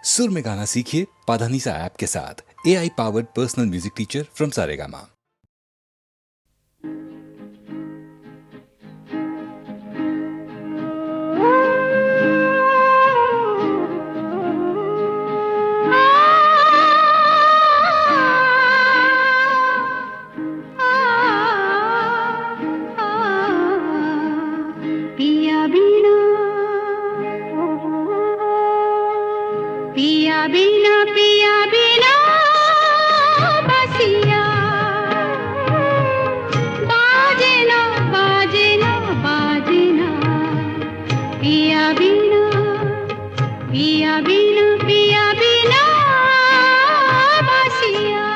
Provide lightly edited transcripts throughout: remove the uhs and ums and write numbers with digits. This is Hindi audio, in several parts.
सुर में गाना सीखिए पाधानीसा ऐप के साथ। AI powered personal music teacher from Saregama. पिया बिना पिया बिना पिया बिना बसिया बाजे ना बाजे ना बाजे ना पिया बिना पिया बिना पिया बिना बसिया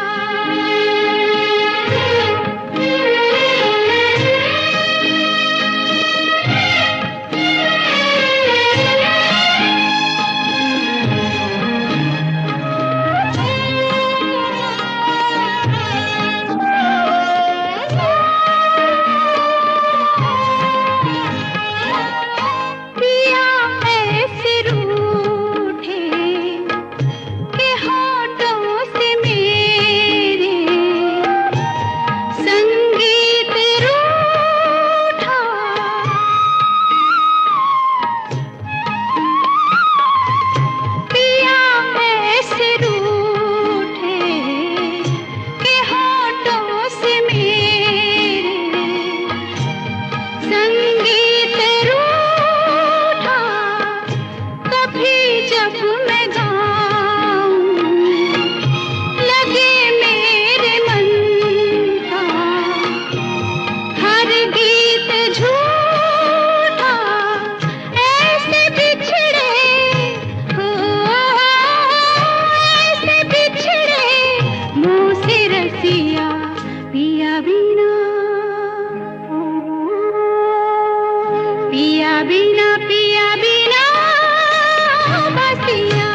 पिया बिना पिया बिना बसिया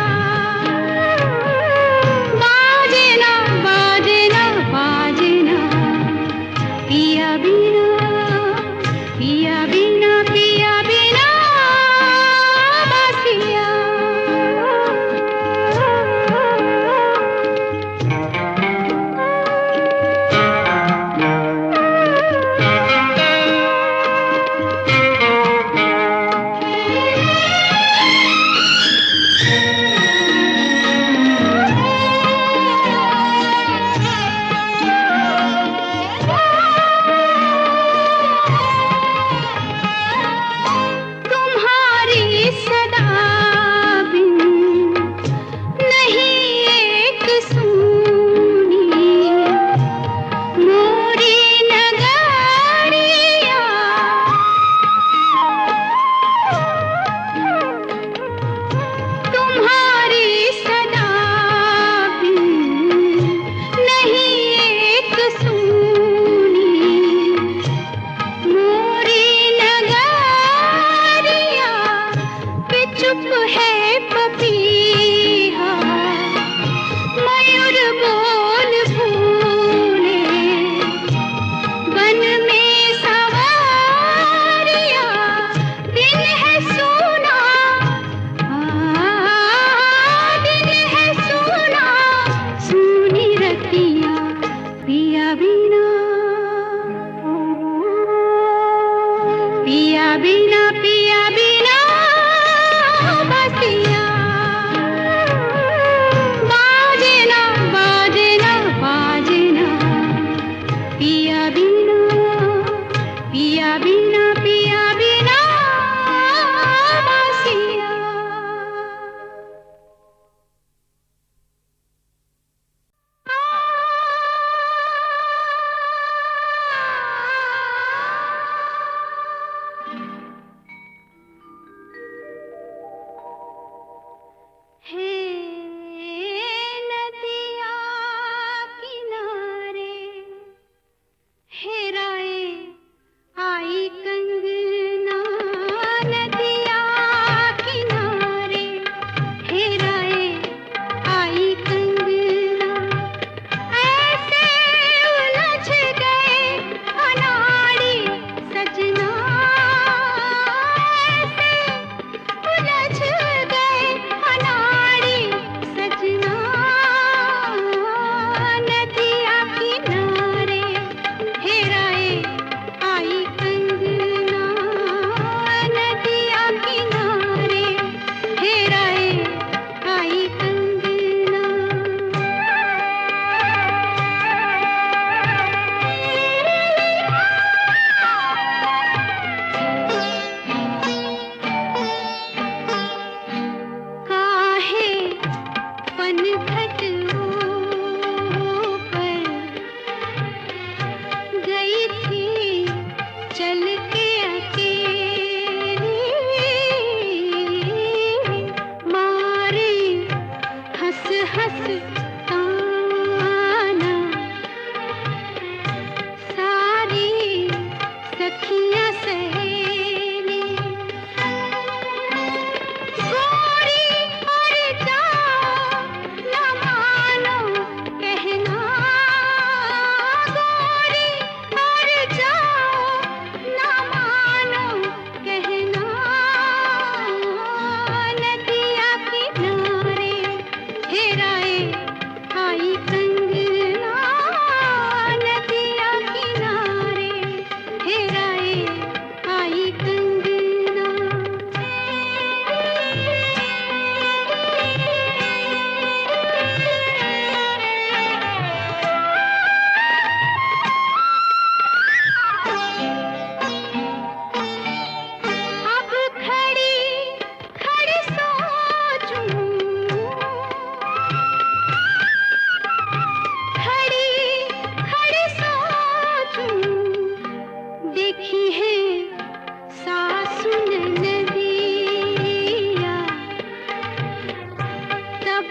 बाजे ना बाजे ना बाजे ना पिया बिना पिया बिना पिया बिना बसिया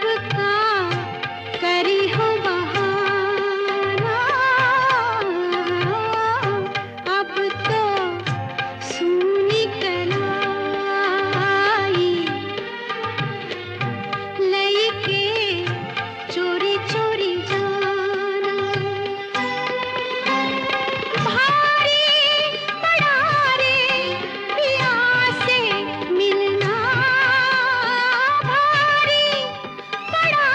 कब का करी हो बहाना, अब तो सूनी कलाई लईके चोरी चोरी जाना। भारी पड़ा रे पिया से मिलना, भारी पड़ा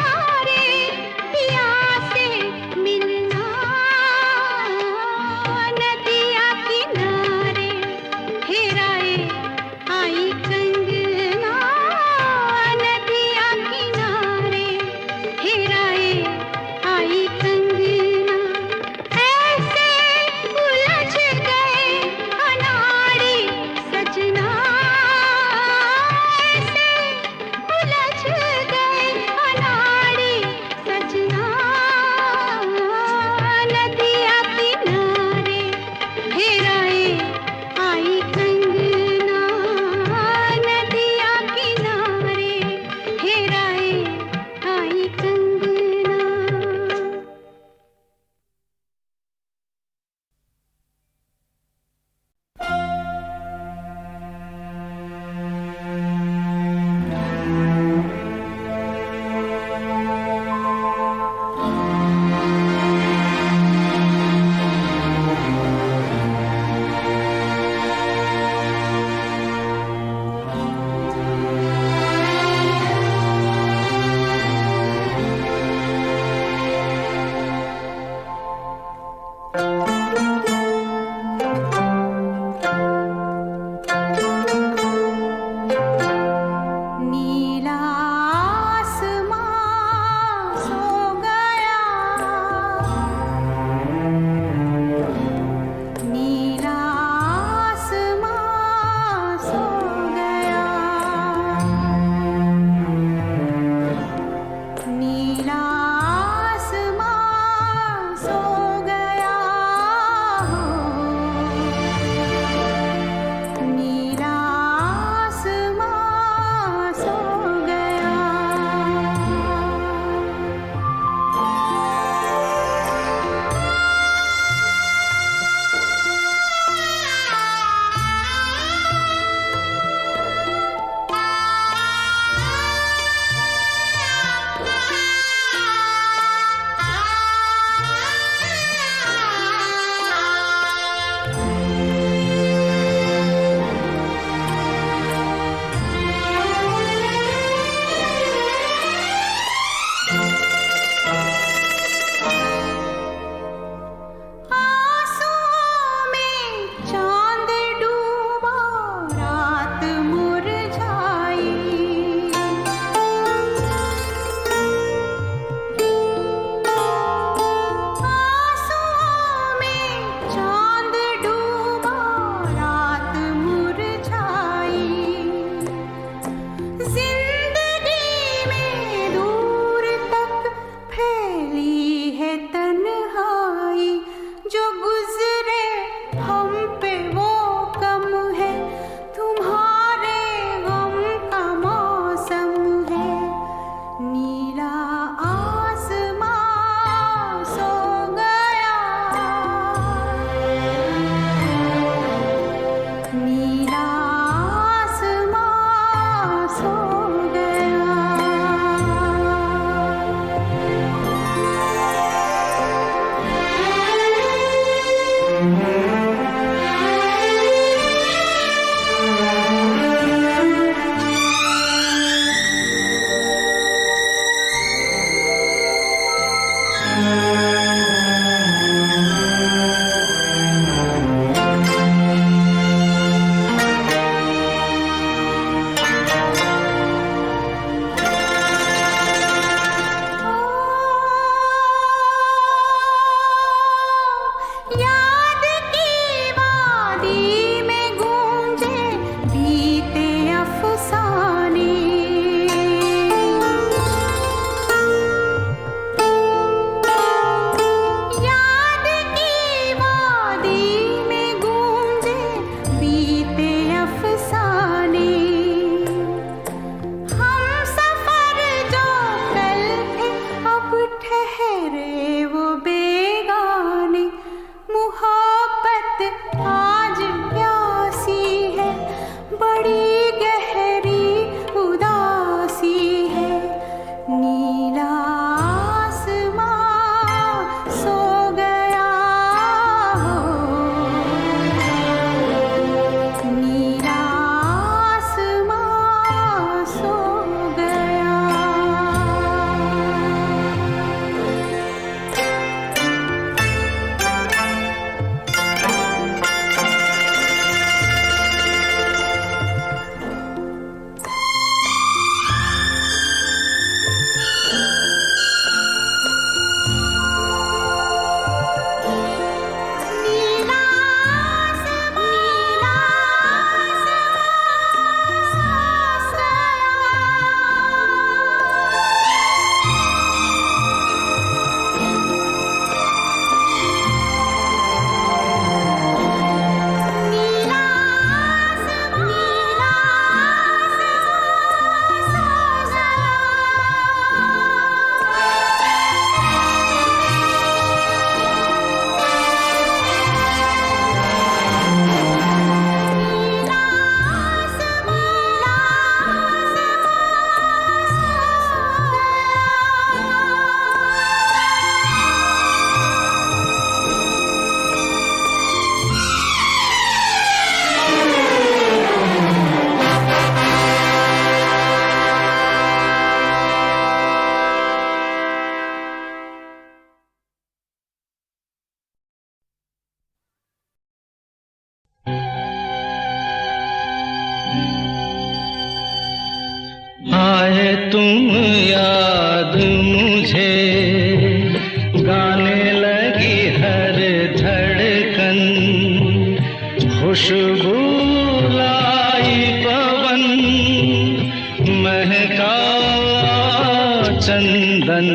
चंदन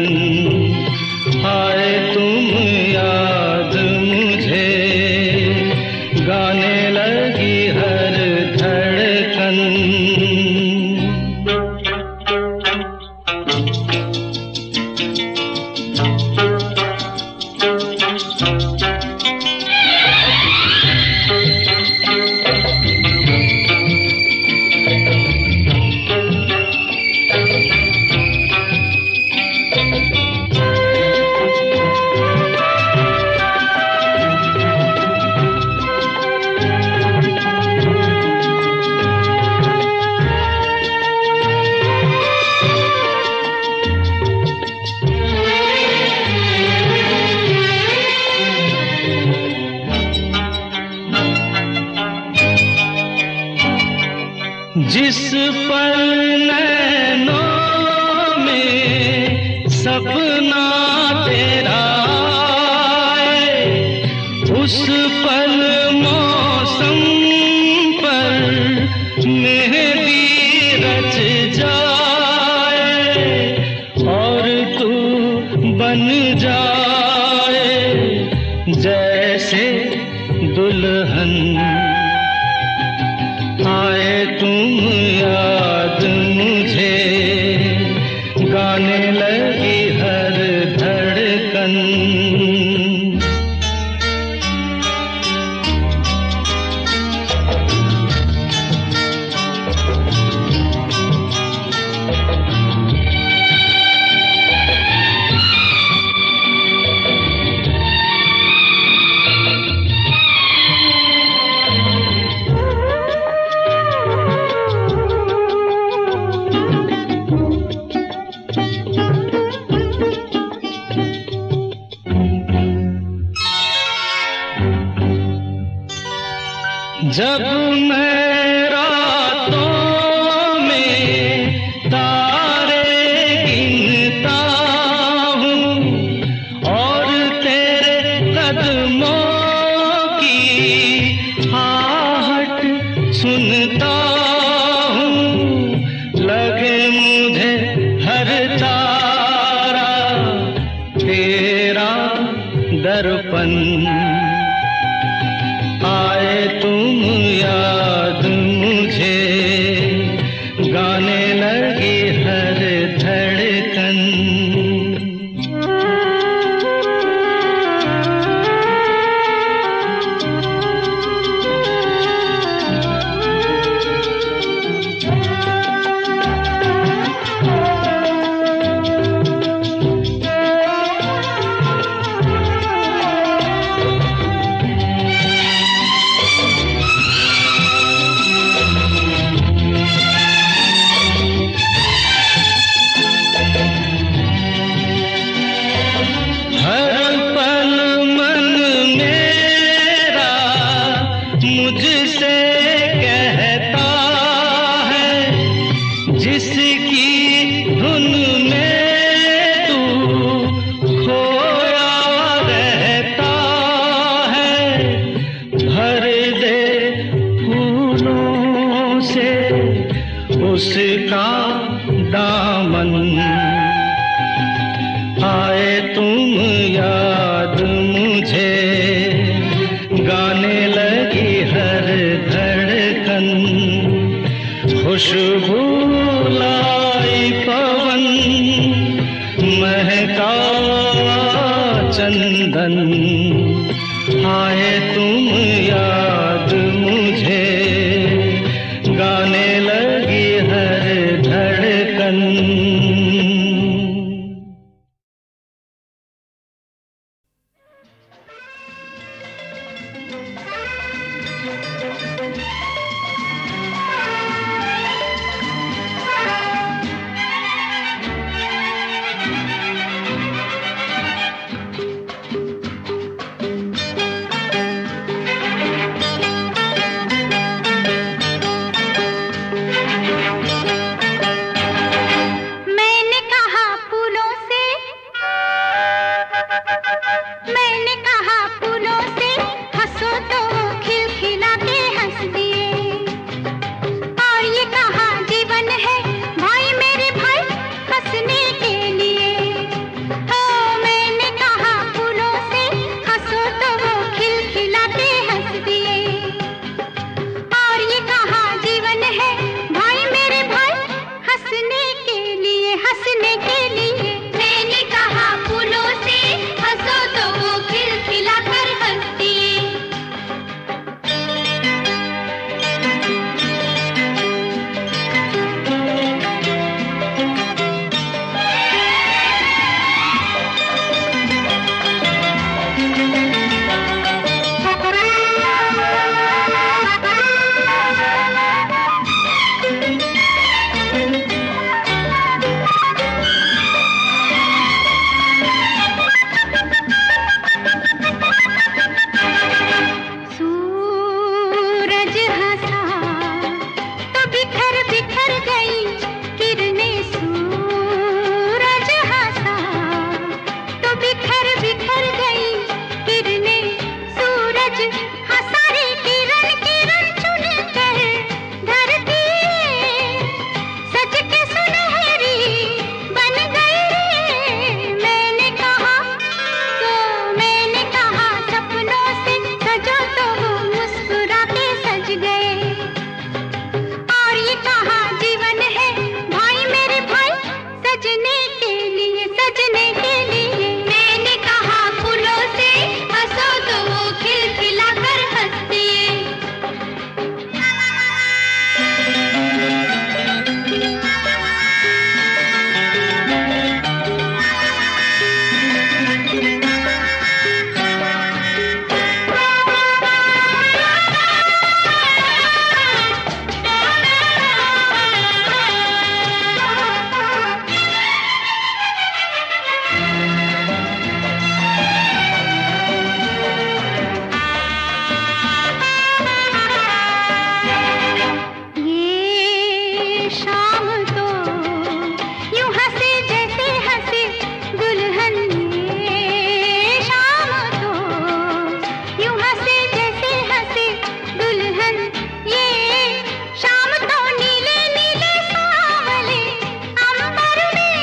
आए तुम याद मुझे, गाने लगी हर धड़कन। जिस पल नैनों में सपना तेरा आए, उस पल मौसम पर मेहंदी रच जाए और तू बन जाए जैसे दुल्हन। आए तुम याद मुझे, गाने लगी हर धड़कन। जब मैं रातों में तारे गिनता हूँ और तेरे कदमों की आहट सुनता हूँ, लगे मुझे हर तारा तेरा दर्पण। आए तुम याद मुझे, गाने लगी हर धड़कन। मुझसे कहता है जिसकी धुन में तू खोया रहता है, भर दे फूलों से उसका दामन। आए तुम याद मुझे, गाने लगी हर धड़कन। खुशबू लाई पवन, महका चंदन। आए तुम याद मुझे, गाने लगी हर धड़कन। लिए सजने के लिए। मैंने कहा फूलों से हंसो तो वो खिलखिला कर हंसती है। ये शाम तो यूं हंसे जैसे हंसे दुल्हन। ये शाम तो यूं हंसे जैसे हंसे दुल्हन। ये शाम तो नीले नीले सांवले अंबर में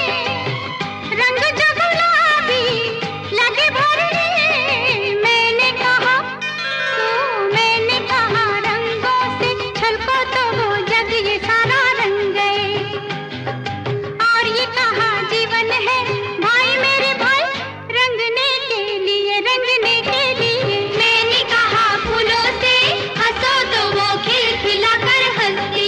रंग जो गुलाबी लगे भरने। मैंने कहा रंगों से छलको तो वो जग ये सारा रंग गए। और ये कहा जीवन है भाई मेरे भाई रंगने के लिए रंगने के लिए। मैंने कहा फूलों से हंसो तो वो खिलखिला कर हंसती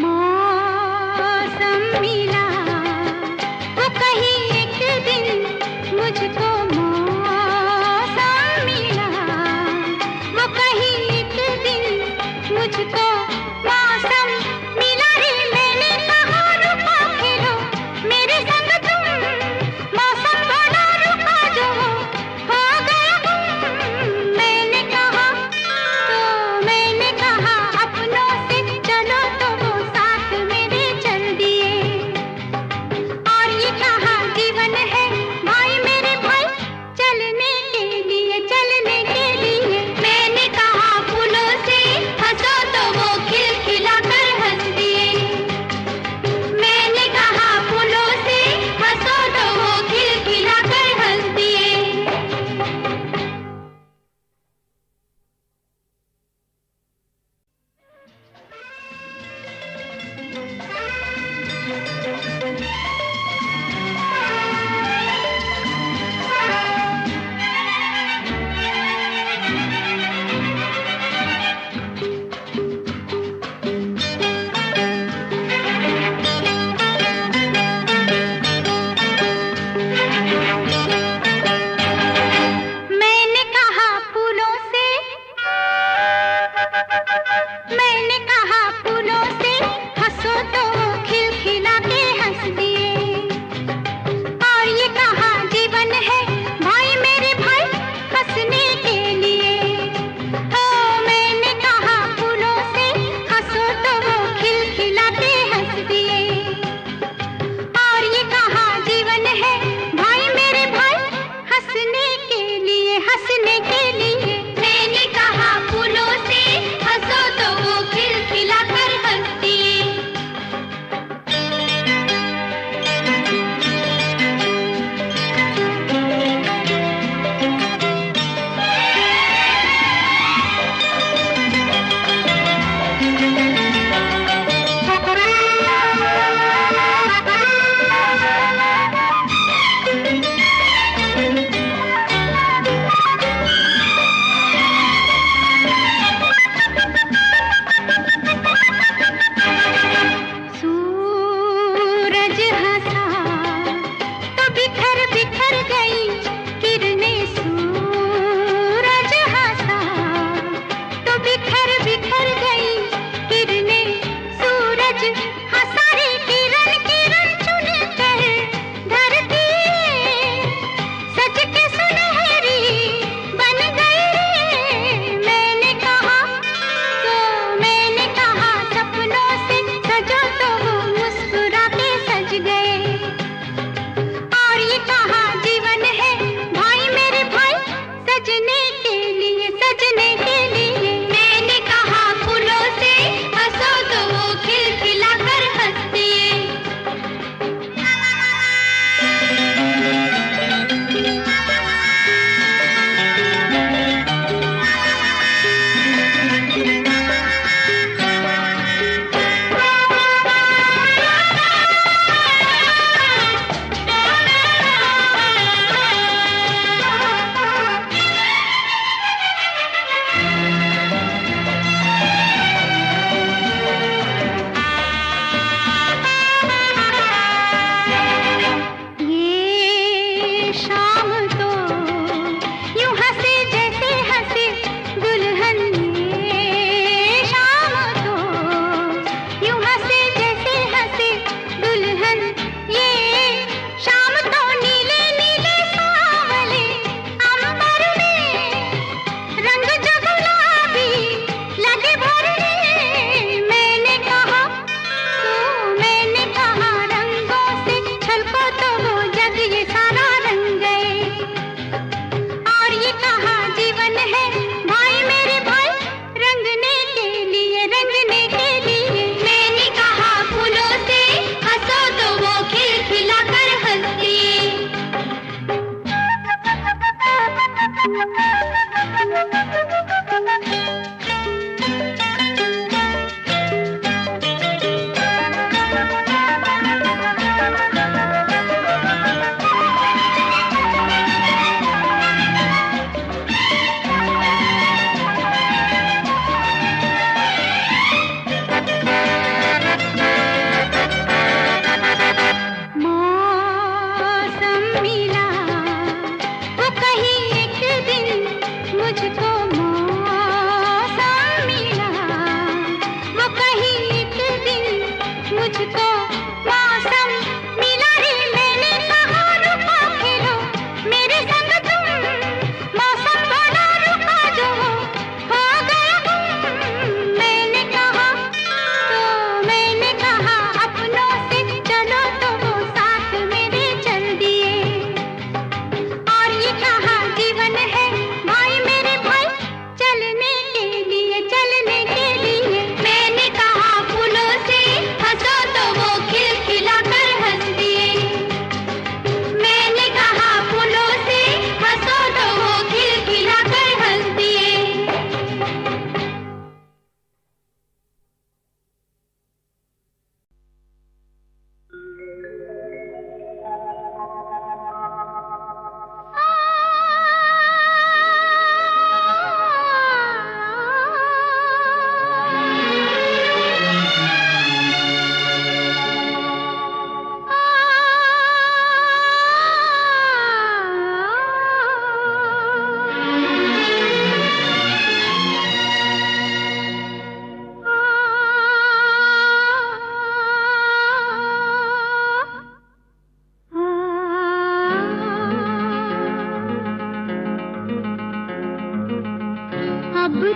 मौसम मिला वो कहीं एक दिन मुझको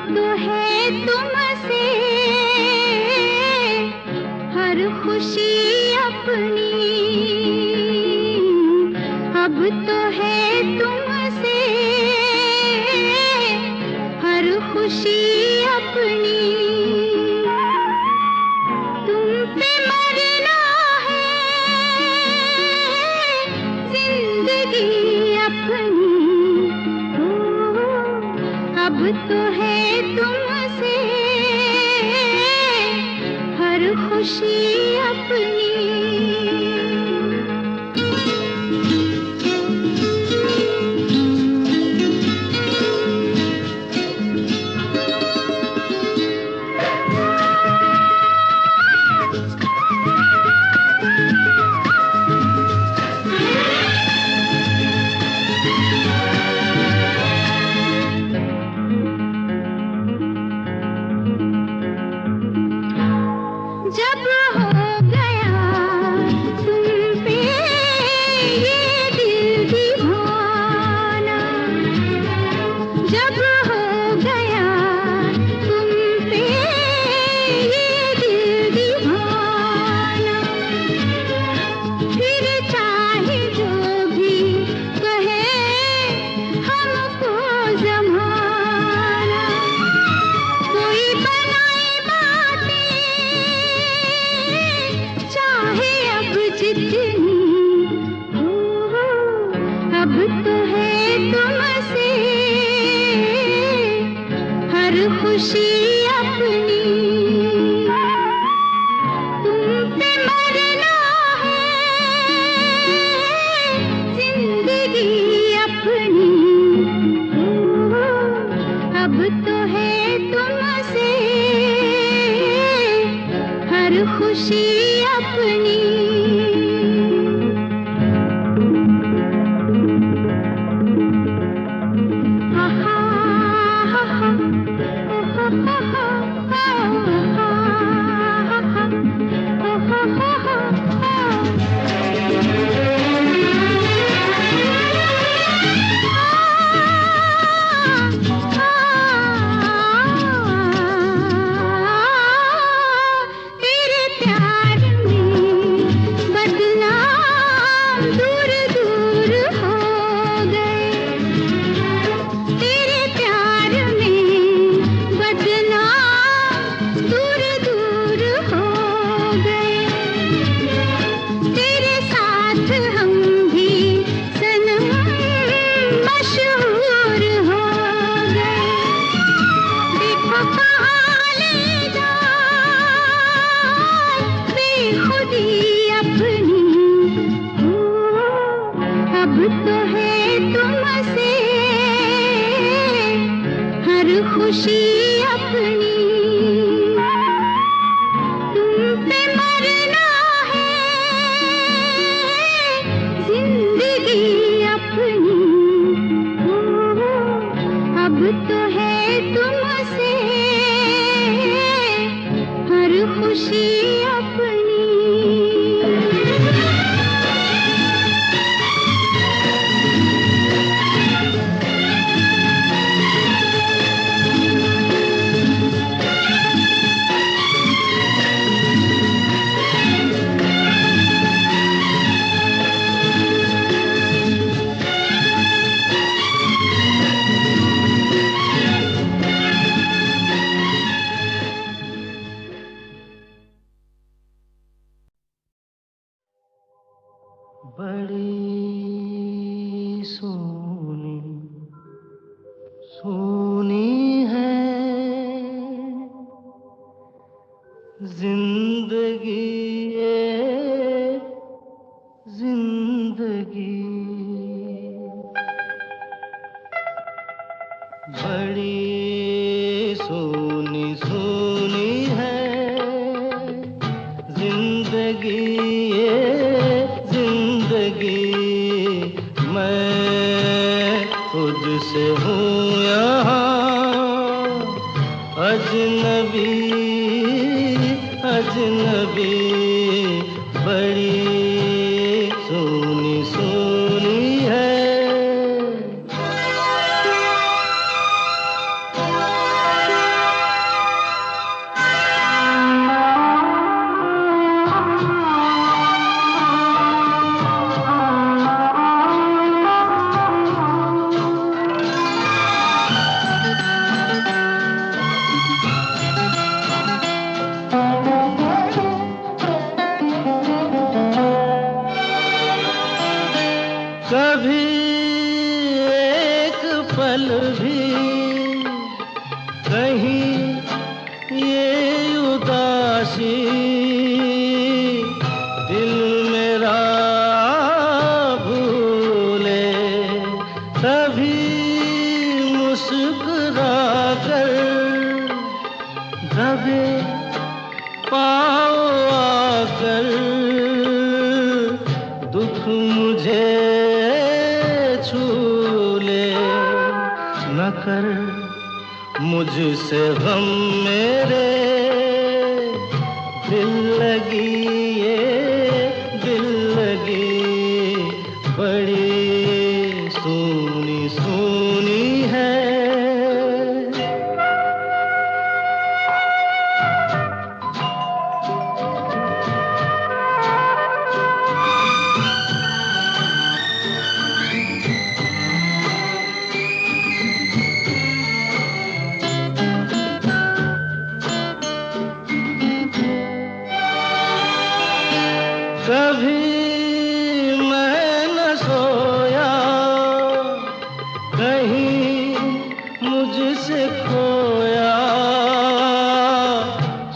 तो है तुमसे हर खुशी अपनी, अब तो है तुमसे हर खुशी अपनी। तुम पे मरना है जिंदगी अपनी, अब तो है तुमसे हर खुशी अपनी। जब हो गया तुम पे ये दिल दीवाना, जब हो गया तुम पे ये दिल दीवाना, फिर चाहे जो भी कहे हमको जमाना, कोई बनाए बातें चाहे अब जितनी, अब तो है तुमसे हर खुशी अपनी। तुम पे मरना है जिंदगी अपनी, अब तो है तुमसे हर खुशी अपनी। आहा, आहा, आहा, तेरे प्यार में बदनाम दूर दूर हो गए, तेरे प्यार में बदनाम दूर दूर हो गए, तेरे साथ हम भी सनम मशहूर हो गए। देखो कहाँ ले जाए बेखुदी अपनी, अब तो है तुमसे हर खुशी अपनी। तुम पे मरना है जिंदगी अपनी, अब तो है तुमसे हर खुशी अपनी। बड़ी सोनी सोनी है जिंदगी ये जिंदगी, बड़ी सोनी सोनी है जिंदगी ये जिंदगी, मैं खुद से हूँ यहाँ अजनबी अजनबी, बड़ी सोनी सोनी है। पल भी कहीं ये उदासी दिल मेरा भूले, तभी मुस्कुरा कर दबे पाँव आकर दुख मुझे छू ले, न कर मुझसे गम मेरे दिल लगी, ये दिल लगी बड़ी सूनी सूनी है। कभी मैं न सोया, कहीं मुझसे खोया,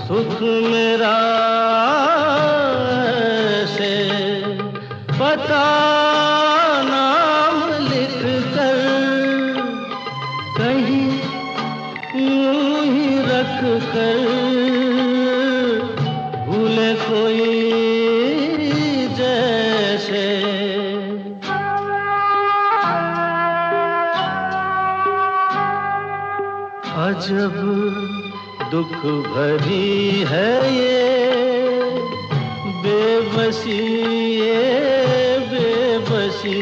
सुख मेरा ऐसे पता नाम लिख कर कहीं यूं ही रख कर भूले कोई जैसे। अजब दुख भरी है ये बेबसी, ये बेबसी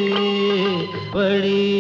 बड़ी